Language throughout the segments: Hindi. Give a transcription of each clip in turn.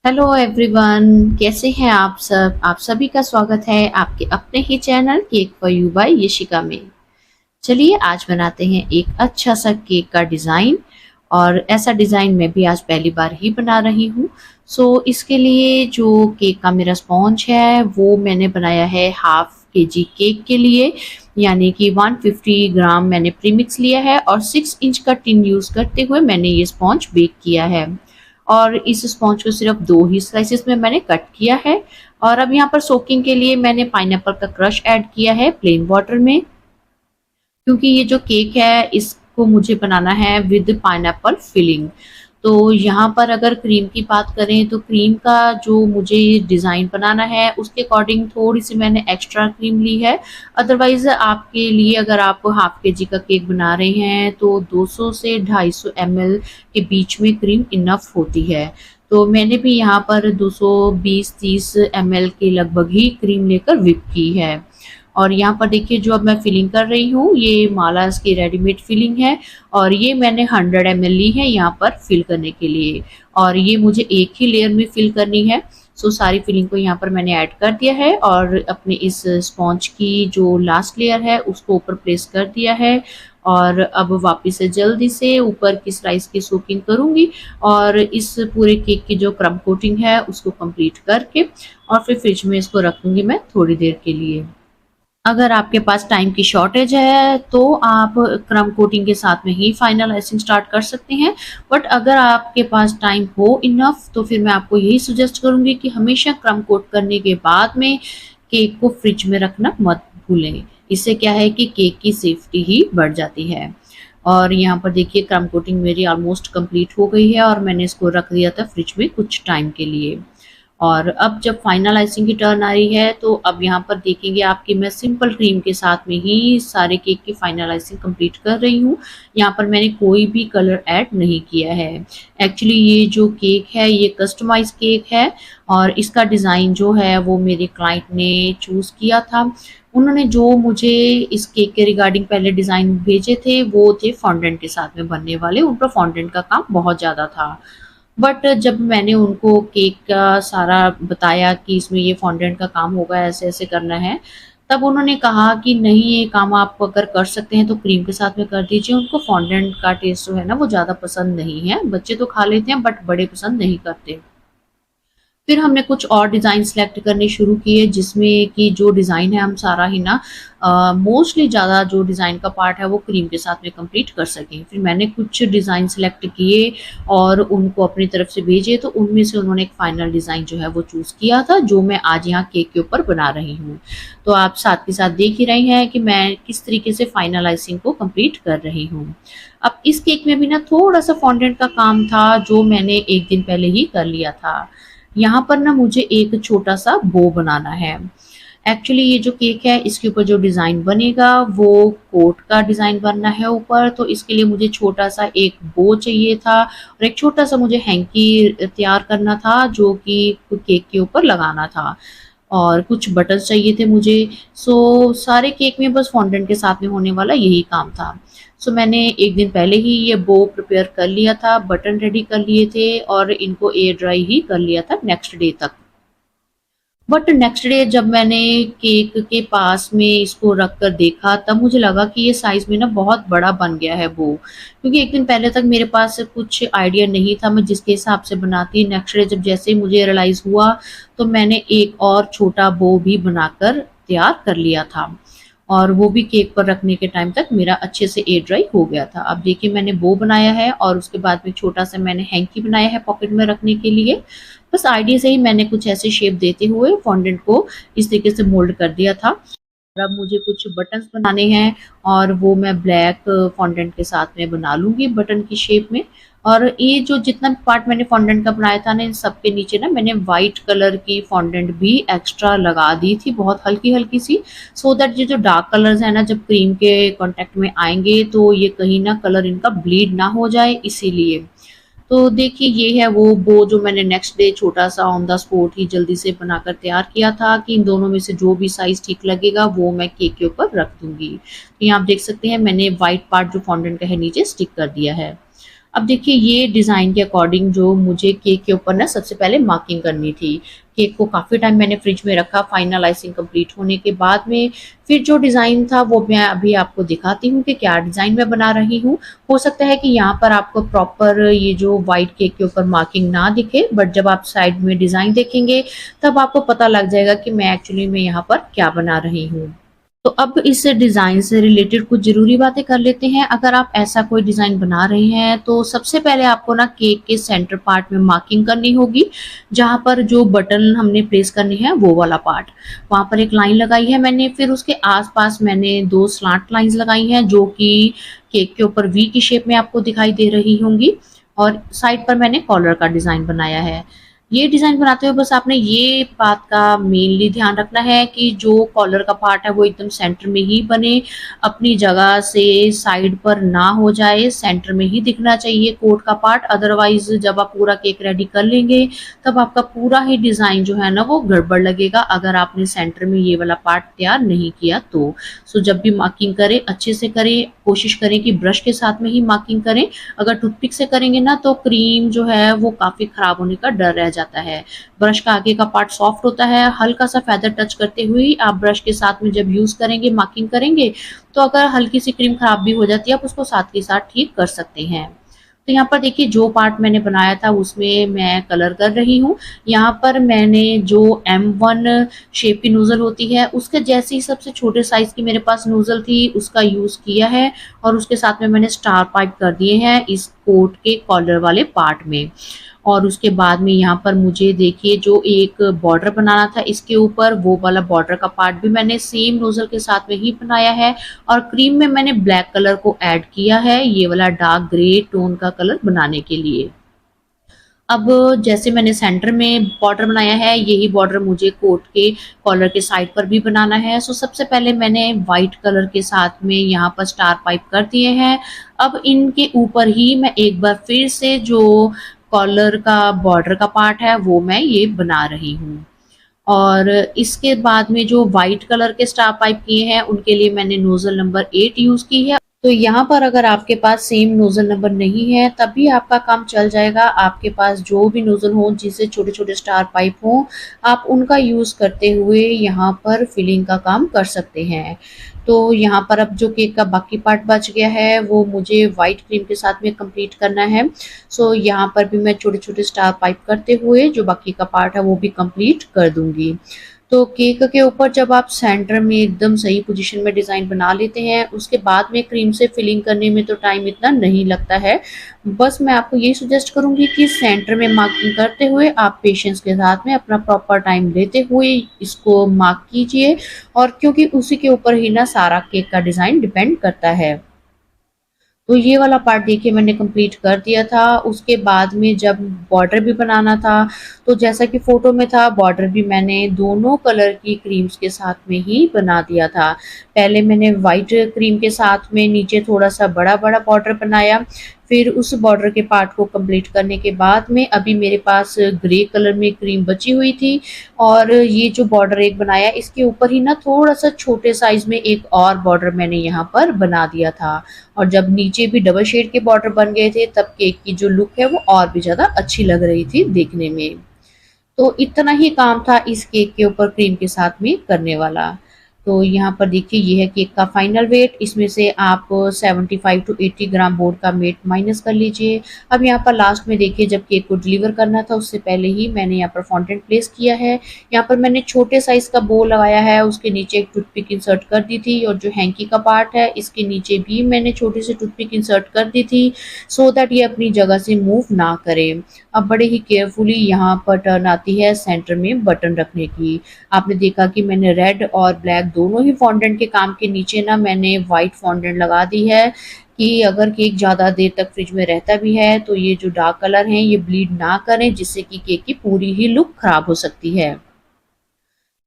हेलो एवरीवन, कैसे हैं आप सब। आप सभी का स्वागत है आपके अपने ही channel cake for you by Yashika में। चलिए आज बनाते हैं एक अच्छा सा केक का डिज़ाइन। और ऐसा डिज़ाइन मैं भी आज पहली बार ही बना रही हूँ। इसके लिए जो केक का मेरा स्पॉन्ज है वो मैंने बनाया है हाफ के जी केक के लिए, यानी कि 150 ग्राम मैंने प्रीमिक्स लिया है और 6 इंच का टिन यूज़ करते हुए मैंने ये स्पॉन्ज बेक किया है। और इस स्पॉन्ज को सिर्फ 2 ही स्लाइसेस में मैंने कट किया है। और अब यहाँ पर सोकिंग के लिए मैंने पाइनएप्पल का क्रश ऐड किया है प्लेन वाटर में, क्योंकि ये जो केक है इसको मुझे बनाना है विद पाइनएप्पल फिलिंग। तो यहाँ पर अगर क्रीम की बात करें तो क्रीम का जो मुझे डिज़ाइन बनाना है उसके अकॉर्डिंग थोड़ी सी मैंने एक्स्ट्रा क्रीम ली है। अदरवाइज आपके लिए अगर आप हाफ के जी का केक बना रहे हैं तो 200 से 250 ml के बीच में क्रीम इनफ होती है। तो मैंने भी यहाँ पर 220-30 ml के लगभग ही क्रीम लेकर व्हिप की है। और यहाँ पर देखिए जो अब मैं फिलिंग कर रही हूँ ये मालास की रेडीमेड फिलिंग है। और ये मैंने 100 ml ली है यहाँ पर फिल करने के लिए। और ये मुझे एक ही लेयर में फिल करनी है। सारी फिलिंग को यहाँ पर मैंने ऐड कर दिया है और अपने इस स्पॉन्ज की जो लास्ट लेयर है उसको ऊपर प्लेस कर दिया है। और अब वापस से जल्दी से ऊपर की स्लाइस की सोकिंग करूँगी और इस पूरे केक की जो क्रम्ब कोटिंग है उसको कंप्लीट करके और फिर फ्रिज में इसको रखूँगी मैं थोड़ी देर के लिए। अगर आपके पास टाइम की शॉर्टेज है तो आप क्रम्ब कोटिंग के साथ में ही फाइनल आइसिंग स्टार्ट कर सकते हैं। बट अगर आपके पास टाइम हो इनफ तो फिर मैं आपको यही सजेस्ट करूंगी कि हमेशा क्रम्ब कोट करने के बाद में केक को फ्रिज में रखना मत भूलें। इससे क्या है कि केक की सेफ्टी ही बढ़ जाती है। और यहाँ पर देखिए क्रम्ब कोटिंग मेरी ऑलमोस्ट कंप्लीट हो गई है और मैंने इसको रख दिया था फ्रिज में कुछ टाइम के लिए। और अब जब फाइनल आइसिंग की टर्न आ रही है तो अब यहाँ पर देखेंगे आप कि मैं सिंपल क्रीम के साथ में ही सारे केक की फाइनल आइसिंग कंप्लीट कर रही हूँ। यहाँ पर मैंने कोई भी कलर ऐड नहीं किया है। एक्चुअली ये जो केक है ये कस्टमाइज केक है और इसका डिज़ाइन जो है वो मेरे क्लाइंट ने चूज़ किया था। उन्होंने जो मुझे इस केक के रिगार्डिंग पहले डिज़ाइन भेजे थे वो थे फॉन्डेंट के साथ में बनने वाले। उन पर फॉन्डेंट का काम बहुत ज़्यादा था। बट जब मैंने उनको केक का सारा बताया कि इसमें ये फॉन्डेंट का काम होगा, ऐसे-ऐसे करना है, तब उन्होंने कहा कि नहीं ये काम आप अगर कर सकते हैं तो क्रीम के साथ में कर दीजिए। उनको फॉन्डेंट का टेस्ट जो है ना वो ज़्यादा पसंद नहीं है। बच्चे तो खा लेते हैं बट बड़े पसंद नहीं करते। फिर हमने कुछ और डिज़ाइन सेलेक्ट करने शुरू किए जिसमें कि जो डिज़ाइन है हम सारा ही ना मोस्टली ज़्यादा जो डिज़ाइन का पार्ट है वो क्रीम के साथ में कंप्लीट कर सकें। फिर मैंने कुछ डिज़ाइन सेलेक्ट किए और उनको अपनी तरफ से भेजे तो उनमें से उन्होंने एक फाइनल डिज़ाइन जो है वो चूज़ किया था जो मैं आज यहाँ केक के ऊपर बना रही हूँ। तो आप साथ के साथ देख ही रहे हैं कि मैं किस तरीके से फाइनल आइसिंग को कंप्लीट कर रही हूँ। अब इस केक में भी ना थोड़ा सा फॉन्डेंट का काम था जो मैंने एक दिन पहले ही कर लिया था। यहाँ पर ना मुझे एक छोटा-सा बो बनाना है। एक्चुअली ये जो केक है इसके ऊपर जो डिज़ाइन बनेगा वो कोट का डिज़ाइन बनना है ऊपर, तो इसके लिए मुझे छोटा-सा एक बो चाहिए था और एक छोटा-सा मुझे हैंकी तैयार करना था जो कि केक के ऊपर लगाना था। और कुछ बटन्स चाहिए थे मुझे। सारे केक में बस फॉन्डेंट के साथ में होने वाला यही काम था। मैंने एक दिन पहले ही ये बो प्रिपेयर कर लिया था, बटन रेडी कर लिए थे और इनको एयर ड्राई ही कर लिया था नेक्स्ट डे तक। बट नेक्स्ट डे जब मैंने केक के पास में इसको रख कर देखा तब मुझे लगा कि ये साइज़ में ना बहुत बड़ा बन गया है बो। क्योंकि एक दिन पहले तक मेरे पास कुछ आइडिया नहीं था मैं जिसके हिसाब से बनाती। नेक्स्ट डे जब जैसे ही मुझे रियलाइज़ हुआ तो मैंने एक और छोटा बो भी बनाकर तैयार कर लिया था। और वो भी केक पर रखने के टाइम तक मेरा अच्छे से एयर ड्राई हो गया था। अब देखिए मैंने बो बनाया है और उसके बाद में छोटा-सा मैंने हैंकी बनाया है पॉकेट में रखने के लिए। बस आइडिया से ही मैंने कुछ ऐसे शेप देते हुए फॉन्डेंट को इस तरीके से मोल्ड कर दिया था। और अब मुझे कुछ बटन्स बनाने हैं और वो मैं ब्लैक फॉन्डेंट के साथ में बना लूँगी बटन की शेप में। और ये जो जितना भी पार्ट मैंने फॉन्डेंट का बनाया था ना इन सब के नीचे ना मैंने वाइट कलर की फॉन्डेंट भी एक्स्ट्रा लगा दी थी बहुत हल्की-हल्की सी, सो दैट ये जो डार्क कलर्स हैं ना जब क्रीम के कॉन्टैक्ट में आएँगे तो ये कहीं ना कलर इनका ब्लीड ना हो जाए इसीलिए। तो देखिए ये है वो बो जो मैंने नेक्स्ट डे छोटा-सा ऑन द स्पॉट ही जल्दी से बनाकर तैयार किया था कि इन दोनों में से जो भी साइज़ ठीक लगेगा वो मैं केक के ऊपर रख दूँगी। तो यहाँ आप देख सकते हैं मैंने व्हाइट पार्ट जो फॉन्डेंट का है नीचे स्टिक कर दिया है। अब देखिए ये डिज़ाइन के अकॉर्डिंग जो मुझे केक के ऊपर ना सबसे पहले मार्किंग करनी थी। केक को काफ़ी टाइम मैंने फ्रिज में रखा, फाइनल आइसिंग कंप्लीट होने के बाद में फिर जो डिज़ाइन था वो मैं अभी आपको दिखाती हूँ कि क्या डिज़ाइन मैं बना रही हूँ। हो सकता है कि यहाँ पर आपको प्रॉपर ये जो व्हाइट केक के ऊपर मार्किंग ना दिखे, बट जब आप साइड में डिज़ाइन देखेंगे तब आपको पता लग जाएगा कि मैं एक्चुअली में यहाँ पर क्या बना रही हूँ। तो अब इस डिज़ाइन से रिलेटेड कुछ ज़रूरी बातें कर लेते हैं। अगर आप ऐसा कोई डिज़ाइन बना रहे हैं तो सबसे पहले आपको ना केक के सेंटर पार्ट में मार्किंग करनी होगी, जहाँ पर जो बटन हमने प्लेस करने हैं वो वाला पार्ट। वहाँ पर एक लाइन लगाई है मैंने, फिर उसके आस-पास मैंने 2 स्लैंट लाइन्स लगाई हैं जो कि केक के ऊपर वी की शेप में आपको दिखाई दे रही होंगी, और साइड पर मैंने कॉलर का डिज़ाइन बनाया है। ये डिज़ाइन बनाते हुए बस आपने ये बात का मेनली ध्यान रखना है कि जो कॉलर का पार्ट है वो एकदम सेंटर में ही बने, अपनी जगह से साइड पर ना हो जाए, सेंटर में ही दिखना चाहिए कोट का पार्ट। अदरवाइज़ जब आप पूरा केक रेडी कर लेंगे तब आपका पूरा ही डिज़ाइन जो है ना वो गड़बड़ लगेगा, अगर आपने सेंटर में ये वाला पार्ट तैयार नहीं किया तो। सो जब भी मार्किंग करें अच्छे से करें, कोशिश करें कि ब्रश के साथ में ही मार्किंग करें। अगर टूथपिक से करेंगे ना तो क्रीम जो है वो काफ़ी ख़राब होने का डर रह जाता है। ब्रश का आगे का पार्ट सॉफ्ट होता है, हल्का सा फेदर टच करते हुए ही आप ब्रश के साथ में जब यूज़ करेंगे, मार्किंग करेंगे, तो अगर हल्की सी क्रीम ख़राब भी हो जाती है आप उसको साथ के साथ ठीक कर सकते हैं। तो यहाँ पर देखिए जो पार्ट मैंने बनाया था उसमें मैं कलर कर रही हूँ। यहाँ पर मैंने जो M1 शेप की नोज़ल होती है उसके जैसी ही सबसे छोटे साइज़ की मेरे पास नोज़ल थी, उसका यूज़ किया है, और उसके साथ में मैंने स्टार पाइप कर दिए हैं इस कोट के कॉलर वाले पार्ट में। और उसके बाद में यहाँ पर मुझे देखिए जो एक बॉर्डर बनाना था इसके ऊपर, वो वाला बॉर्डर का पार्ट भी मैंने सेम नोज़ल के साथ में ही बनाया है, और क्रीम में मैंने ब्लैक कलर को ऐड किया है, ये वाला डार्क ग्रे टोन का कलर बनाने के लिए। अब जैसे मैंने सेंटर में बॉर्डर बनाया है, यही बॉर्डर मुझे कोट के कॉलर के साइड पर भी बनाना है। सो सबसे पहले मैंने व्हाइट कलर के साथ में यहाँ पर स्टार पाइप कर दिए हैं। अब इनके ऊपर ही मैं एक बार फिर से जो कॉलर का बॉर्डर का पार्ट है वो मैं ये बना रही हूँ। और इसके बाद में जो व्हाइट कलर के स्टार पाइप किए हैं उनके लिए मैंने नोज़ल नंबर 8 यूज़ की है। तो यहाँ पर अगर आपके पास सेम नोज़ल नंबर नहीं है तब भी आपका काम चल जाएगा। आपके पास जो भी नोज़ल हो जिससे छोटे-छोटे स्टार पाइप हों, आप उनका यूज़ करते हुए यहाँ पर फिलिंग का काम कर सकते हैं। तो यहाँ पर अब जो केक का बाकी पार्ट बच गया है वो मुझे व्हाइट क्रीम के साथ में कंप्लीट करना है। सो यहाँ पर भी मैं छोटे-छोटे स्टार पाइप करते हुए जो बाकी का पार्ट है वो भी कंप्लीट कर दूँगी। तो केक के ऊपर जब आप सेंटर में एकदम सही पोजीशन में डिज़ाइन बना लेते हैं, उसके बाद में क्रीम से फिलिंग करने में तो टाइम इतना नहीं लगता है। बस मैं आपको यही सजेस्ट करूँगी कि सेंटर में मार्किंग करते हुए आप पेशेंस के साथ में अपना प्रॉपर टाइम लेते हुए इसको मार्क कीजिए, और क्योंकि उसी के ऊपर ही ना सारा केक का डिज़ाइन डिपेंड करता है। तो ये वाला पार्ट देखिए मैंने कंप्लीट कर दिया था। उसके बाद में जब बॉर्डर भी बनाना था, तो जैसा कि फ़ोटो में था बॉर्डर भी मैंने दोनों कलर की क्रीम्स के साथ में ही बना दिया था। पहले मैंने व्हाइट क्रीम के साथ में नीचे थोड़ा-सा बड़ा-बड़ा बॉर्डर बनाया, फिर उस बॉर्डर के पार्ट को कंप्लीट करने के बाद में अभी मेरे पास ग्रे कलर में क्रीम बची हुई थी, और ये जो बॉर्डर एक बनाया इसके ऊपर ही ना थोड़ा-सा छोटे साइज़ में एक और बॉर्डर मैंने यहाँ पर बना दिया था। और जब नीचे भी डबल शेड के बॉर्डर बन गए थे तब केक की जो लुक है वो और भी ज़्यादा अच्छी लग रही थी देखने में। तो इतना ही काम था इस केक के ऊपर क्रीम के साथ में करने वाला। तो यहाँ पर देखिए ये है केक का फाइनल वेट, इसमें से आप 75 टू 80 ग्राम बोर्ड का वेट माइनस कर लीजिए। अब यहाँ पर लास्ट में देखिए जब केक को डिलीवर करना था उससे पहले ही मैंने यहाँ पर फॉन्टेंट प्लेस किया है। यहाँ पर मैंने छोटे साइज़ का बो लगाया है, उसके नीचे एक टूथपिक इंसर्ट कर दी थी, और जो हैंकी का पार्ट है इसके नीचे भी मैंने छोटी सी टूथपिक इंसर्ट कर दी थी, सो दैट ये अपनी जगह से मूव ना करे। अब बड़े ही केयरफुली यहाँ पर टर्न आती है सेंटर में बटन रखने की। आपने देखा कि मैंने रेड और ब्लैक दोनों ही फॉन्डेंट के काम के नीचे ना मैंने वाइट फॉन्डेंट लगा दी है, कि अगर केक ज़्यादा देर तक फ्रिज में रहता भी है तो ये जो डार्क कलर हैं ये ब्लीड ना करें, जिससे कि केक की पूरी ही लुक खराब हो सकती है।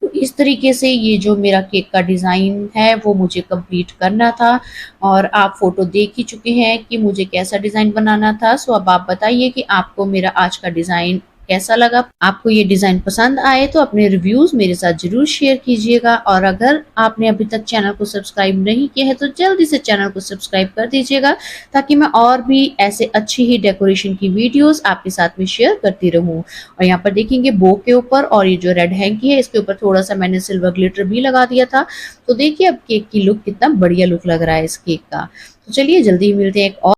तो इस तरीके से ये जो मेरा केक का डिज़ाइन है वो मुझे कंप्लीट करना था, और आप फ़ोटो देख ही चुके हैं कि मुझे कैसा डिज़ाइन बनाना था। सो अब आप बताइए कि आपको मेरा आज का डिज़ाइन कैसा लगा, आपको ये डिजाइन पसंद आए तो अपने रिव्यूज मेरे साथ जरूर शेयर कीजिएगा। और अगर आपने अभी तक चैनल को सब्सक्राइब नहीं किया है तो जल्दी से चैनल को सब्सक्राइब कर दीजिएगा, ताकि मैं और भी ऐसे अच्छी ही डेकोरेशन की वीडियोस आपके साथ में शेयर करती रहूं। और यहाँ पर देखेंगे बो के ऊपर और ये जो रेड हैंकी है इसके ऊपर थोड़ा सा मैंने सिल्वर ग्लिटर भी लगा दिया था। तो देखिए अब केक की लुक कितना बढ़िया लुक लग रहा है इस केक का। तो चलिए जल्दी ही मिलते हैं एक और